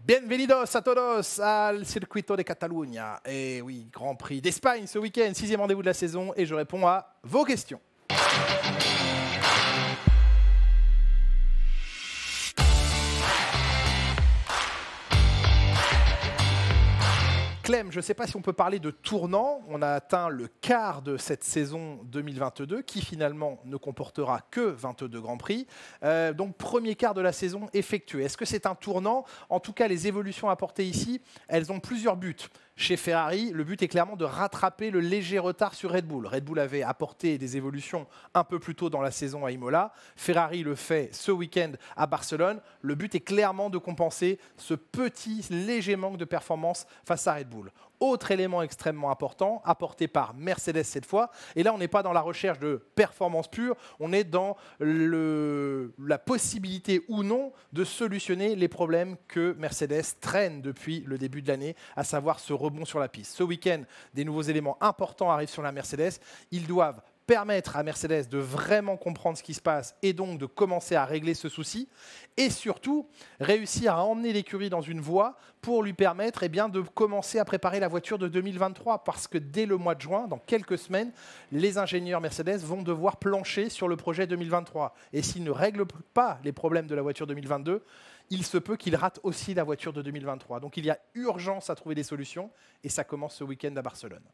Bienvenidos a todos al Circuito de Catalunya. Et oui, Grand Prix d'Espagne ce week-end, 6e rendez-vous de la saison, et je réponds à vos questions. Clem, je ne sais pas si on peut parler de tournant. On a atteint le quart de cette saison 2022 qui finalement ne comportera que 22 Grands Prix. Donc premier quart de la saison effectué. Est-ce que c'est un tournant? En tout cas, les évolutions apportées ici, elles ont plusieurs buts. Chez Ferrari, le but est clairement de rattraper le léger retard sur Red Bull. Red Bull avait apporté des évolutions un peu plus tôt dans la saison à Imola. Ferrari le fait ce week-end à Barcelone. Le but est clairement de compenser ce petit léger manque de performance face à Red Bull. Autre élément extrêmement important, apporté par Mercedes cette fois. Et là, on n'est pas dans la recherche de performance pure, on est dans la possibilité ou non de solutionner les problèmes que Mercedes traîne depuis le début de l'année, à savoir ce rebond sur la piste. Ce week-end, des nouveaux éléments importants arrivent sur la Mercedes. Ils doivent permettre à Mercedes de vraiment comprendre ce qui se passe et donc de commencer à régler ce souci et surtout réussir à emmener l'écurie dans une voie pour lui permettre de commencer à préparer la voiture de 2023 parce que dès le mois de juin, dans quelques semaines, les ingénieurs Mercedes vont devoir plancher sur le projet 2023 et s'ils ne règlent pas les problèmes de la voiture 2022, il se peut qu'ils ratent aussi la voiture de 2023. Donc il y a urgence à trouver des solutions et ça commence ce week-end à Barcelone.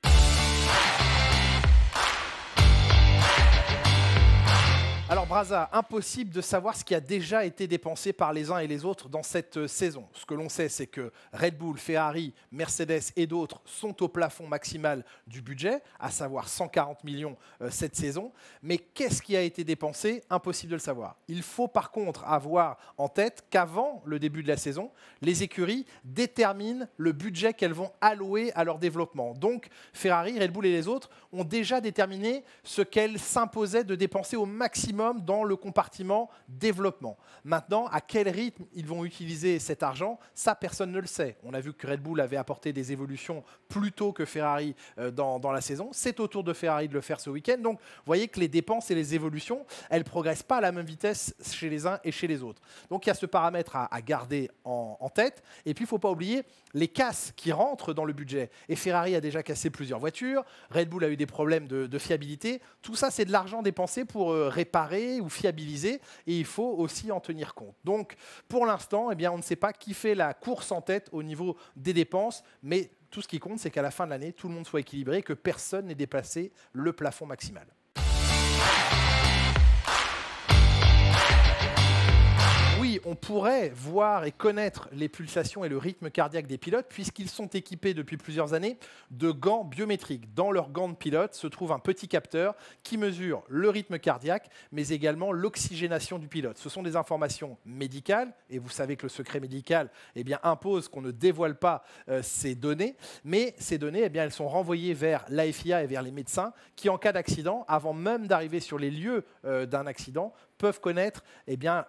Alors Braza, impossible de savoir ce qui a déjà été dépensé par les uns et les autres dans cette saison. Ce que l'on sait, c'est que Red Bull, Ferrari, Mercedes et d'autres sont au plafond maximal du budget, à savoir 140 millions cette saison. Mais qu'est-ce qui a été dépensé? Impossible de le savoir. Il faut par contre avoir en tête qu'avant le début de la saison, les écuries déterminent le budget qu'elles vont allouer à leur développement. Donc Ferrari, Red Bull et les autres ont déjà déterminé ce qu'elles s'imposaient de dépenser au maximum dans le compartiment développement. Maintenant, à quel rythme ils vont utiliser cet argent, ça, personne ne le sait. On a vu que Red Bull avait apporté des évolutions plus tôt que Ferrari dans la saison. C'est au tour de Ferrari de le faire ce week-end. Donc, vous voyez que les dépenses et les évolutions, elles ne progressent pas à la même vitesse chez les uns et chez les autres. Donc, il y a ce paramètre à garder en tête. Et puis, il ne faut pas oublier les casses qui rentrent dans le budget. Et Ferrari a déjà cassé plusieurs voitures. Red Bull a eu des problèmes de fiabilité. Tout ça, c'est de l'argent dépensé pour réparer ou fiabiliser, et il faut aussi en tenir compte. Donc, pour l'instant, on ne sait pas qui fait la course en tête au niveau des dépenses, mais tout ce qui compte, c'est qu'à la fin de l'année, tout le monde soit équilibré et que personne n'ait dépassé le plafond maximal. Oui, on pourrait voir et connaître les pulsations et le rythme cardiaque des pilotes puisqu'ils sont équipés depuis plusieurs années de gants biométriques. Dans leurs gants de pilote se trouve un petit capteur qui mesure le rythme cardiaque mais également l'oxygénation du pilote. Ce sont des informations médicales et vous savez que le secret médical impose qu'on ne dévoile pas ces données, mais ces données elles sont renvoyées vers l'AFIA et vers les médecins qui en cas d'accident, avant même d'arriver sur les lieux d'un accident, peuvent connaître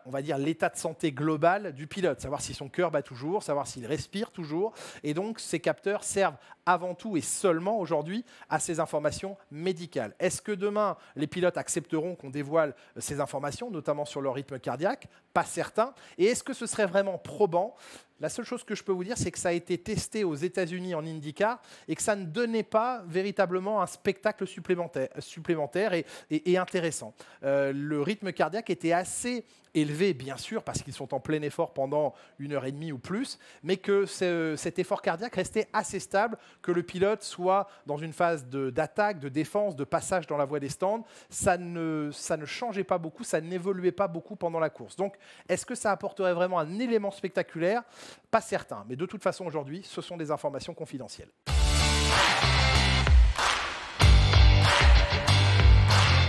on va dire l'état de santé global du pilote, savoir si son cœur bat toujours, savoir s'il respire toujours. Et donc, ces capteurs servent avant tout et seulement aujourd'hui à ces informations médicales. Est-ce que demain, les pilotes accepteront qu'on dévoile ces informations, notamment sur leur rythme cardiaque? Pas certain. Et est-ce que ce serait vraiment probant? La seule chose que je peux vous dire, c'est que ça a été testé aux États-Unis en IndyCar et que ça ne donnait pas véritablement un spectacle supplémentaire et intéressant. Le rythme cardiaque était assez élevé, bien sûr, parce qu'ils sont en plein effort pendant 1h30 ou plus, mais que cet effort cardiaque restait assez stable, que le pilote soit dans une phase d'attaque, de défense, de passage dans la voie des stands. Ça ne changeait pas beaucoup, ça n'évoluait pas beaucoup pendant la course. Donc, est-ce que ça apporterait vraiment un élément spectaculaire? Pas certain, mais de toute façon, aujourd'hui, ce sont des informations confidentielles.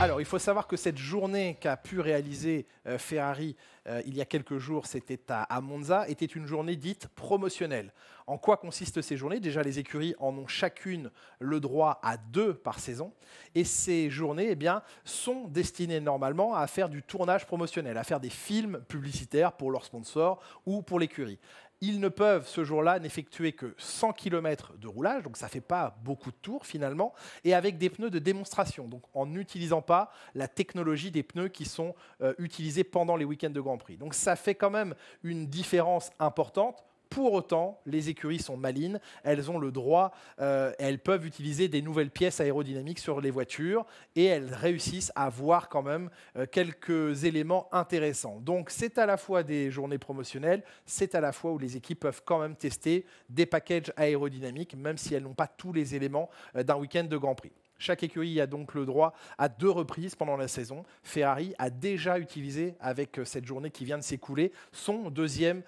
Alors, il faut savoir que cette journée qu'a pu réaliser Ferrari il y a quelques jours, c'était à Monza, était une journée dite promotionnelle. En quoi consistent ces journées? Déjà, les écuries en ont chacune le droit à 2 par saison. Et ces journées sont destinées normalement à faire du tournage promotionnel, à faire des films publicitaires pour leurs sponsors ou pour l'écurie. Ils ne peuvent ce jour-là n'effectuer que 100 km de roulage, donc ça ne fait pas beaucoup de tours finalement, et avec des pneus de démonstration, donc en n'utilisant pas la technologie des pneus qui sont utilisés pendant les week-ends de Grand Prix. Donc ça fait quand même une différence importante. Pour autant, les écuries sont malines, elles ont le droit, elles peuvent utiliser des nouvelles pièces aérodynamiques sur les voitures et elles réussissent à voir quand même quelques éléments intéressants. Donc c'est à la fois des journées promotionnelles, c'est à la fois où les équipes peuvent quand même tester des packages aérodynamiques, même si elles n'ont pas tous les éléments d'un week-end de Grand Prix. Chaque écurie a donc le droit à 2 reprises pendant la saison. Ferrari a déjà utilisé, avec cette journée qui vient de s'écouler, son deuxième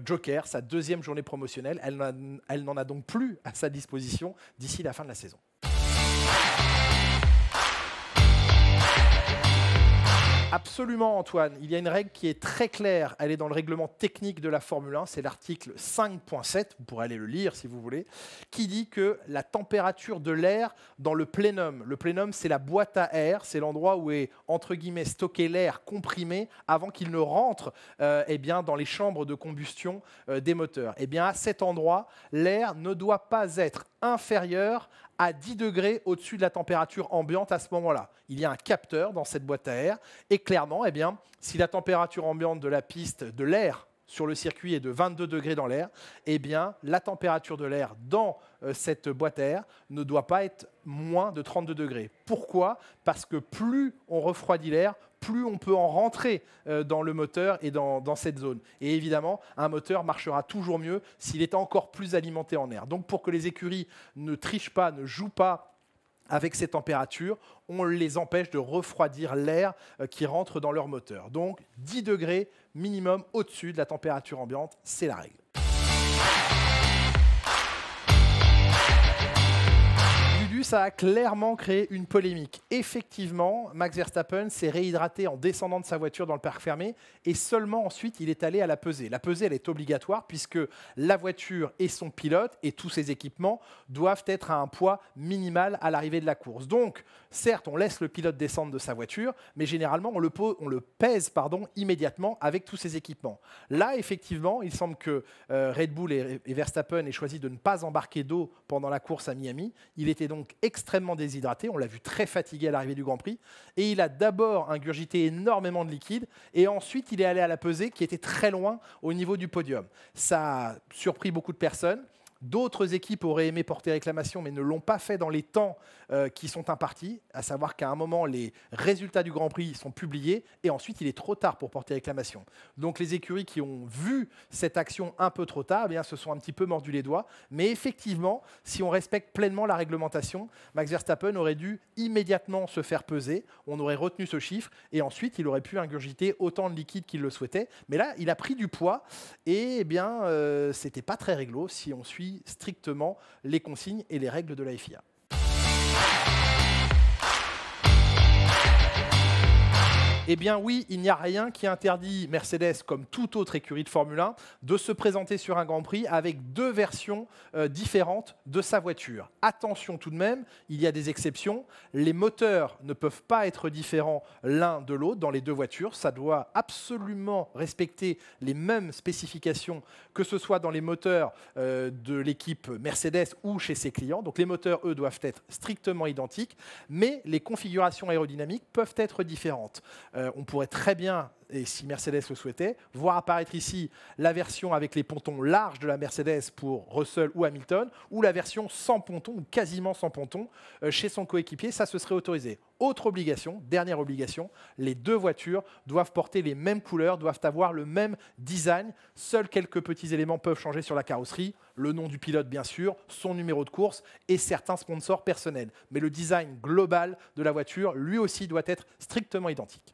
joker, sa deuxième journée promotionnelle. Elle n'en a donc plus à sa disposition d'ici la fin de la saison. Absolument, Antoine. Il y a une règle qui est très claire. Elle est dans le règlement technique de la Formule 1. C'est l'article 5.7. Vous pourrez aller le lire si vous voulez. Qui dit que la température de l'air dans le plénum. Le plénum, c'est la boîte à air. C'est l'endroit où est, entre guillemets, stocké l'air comprimé avant qu'il ne rentre dans les chambres de combustion des moteurs. À cet endroit, l'air ne doit pas être inférieur à 10 degrés au-dessus de la température ambiante à ce moment-là. Il y a un capteur dans cette boîte à air et clairement, si la température ambiante de la piste, de l'air sur le circuit est de 22 degrés dans l'air, la température de l'air dans cette boîte à air ne doit pas être moins de 32 degrés. Pourquoi ? Parce que plus on refroidit l'air, plus on peut en rentrer dans le moteur et dans cette zone. Et évidemment, un moteur marchera toujours mieux s'il est encore plus alimenté en air. Donc pour que les écuries ne trichent pas, ne jouent pas avec ces températures, on les empêche de refroidir l'air qui rentre dans leur moteur. Donc 10 degrés minimum au-dessus de la température ambiante, c'est la règle. Ça a clairement créé une polémique. Effectivement, Max Verstappen s'est réhydraté en descendant de sa voiture dans le parc fermé et seulement ensuite il est allé à la pesée. La pesée, elle est obligatoire puisque la voiture et son pilote et tous ses équipements doivent être à un poids minimal à l'arrivée de la course. Donc, certes, on laisse le pilote descendre de sa voiture, mais généralement, on le pèse immédiatement avec tous ses équipements. Là, effectivement, il semble que Red Bull et Verstappen aient choisi de ne pas embarquer d'eau pendant la course à Miami. Il était donc extrêmement déshydraté, on l'a vu très fatigué à l'arrivée du Grand Prix, et il a d'abord ingurgité énormément de liquide, et ensuite il est allé à la pesée qui était très loin au niveau du podium. Ça a surpris beaucoup de personnes. D'autres équipes auraient aimé porter réclamation, mais ne l'ont pas fait dans les temps qui sont impartis, à savoir qu'à un moment, les résultats du Grand Prix sont publiés, et ensuite, il est trop tard pour porter réclamation. Donc, les écuries qui ont vu cette action un peu trop tard, se sont un petit peu mordus les doigts. Mais effectivement, si on respecte pleinement la réglementation, Max Verstappen aurait dû immédiatement se faire peser, on aurait retenu ce chiffre, et ensuite, il aurait pu ingurgiter autant de liquide qu'il le souhaitait. Mais là, il a pris du poids, et c'était pas très réglo si on suit strictement les consignes et les règles de la FIA. Eh bien oui, il n'y a rien qui interdit Mercedes, comme toute autre écurie de Formule 1, de se présenter sur un Grand Prix avec 2 versions différentes de sa voiture. Attention tout de même, il y a des exceptions. Les moteurs ne peuvent pas être différents l'un de l'autre dans les 2 voitures. Ça doit absolument respecter les mêmes spécifications, que ce soit dans les moteurs de l'équipe Mercedes ou chez ses clients. Donc les moteurs, eux, doivent être strictement identiques, mais les configurations aérodynamiques peuvent être différentes. On pourrait très bien, et si Mercedes le souhaitait, voir apparaître ici la version avec les pontons larges de la Mercedes pour Russell ou Hamilton, ou la version sans ponton, ou quasiment sans ponton, chez son coéquipier. Ça, ce serait autorisé. Autre obligation, dernière obligation, les 2 voitures doivent porter les mêmes couleurs, doivent avoir le même design. Seuls quelques petits éléments peuvent changer sur la carrosserie, le nom du pilote bien sûr, son numéro de course et certains sponsors personnels. Mais le design global de la voiture, lui aussi, doit être strictement identique.